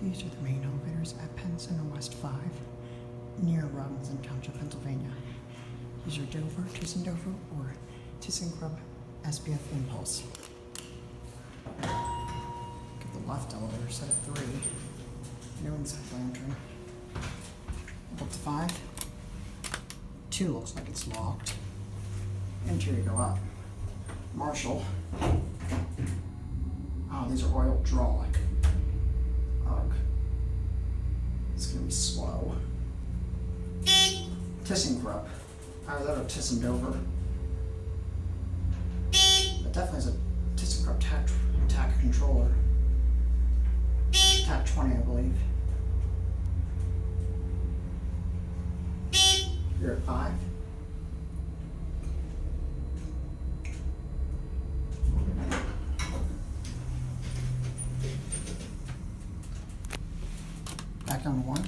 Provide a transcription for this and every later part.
These are the main elevators at Penn Center West 5, near Robinson Township, Pennsylvania. These are Dover, Dover, or thyssenkrupp SPF Impulse. Get the left elevator set at 3. No inside lantern. Up to 5. 2 looks like it's locked. Interior go up. Marshall. Oh, these are Oildraulic. Ugh. It's gonna be slow. thyssenkrupp. Either that or Dover. That definitely is a thyssenkrupp TAC controller. TAC 20, I believe. You're at 5. Back down to 1.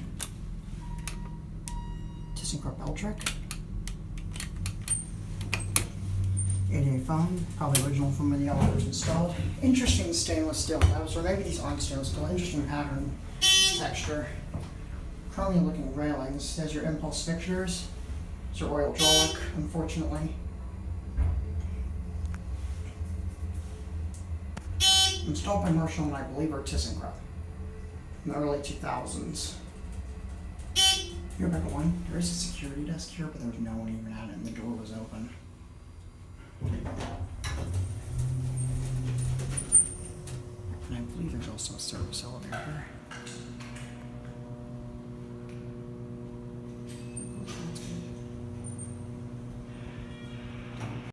thyssenkrupp Bldg. 88 phone, probably original from when the elevator was installed. Interesting stainless steel tabs, or maybe these aren't stainless steel. Interesting pattern, texture. Chromium looking railings. There's your impulse fixtures. These are Oildraulic, unfortunately. Installed by Marshall and I believe are thyssenkrupp in the early 2000s. Here back at 1. There is a security desk here, but there was no one even at it, and the door was open. And I believe there's also a service elevator here.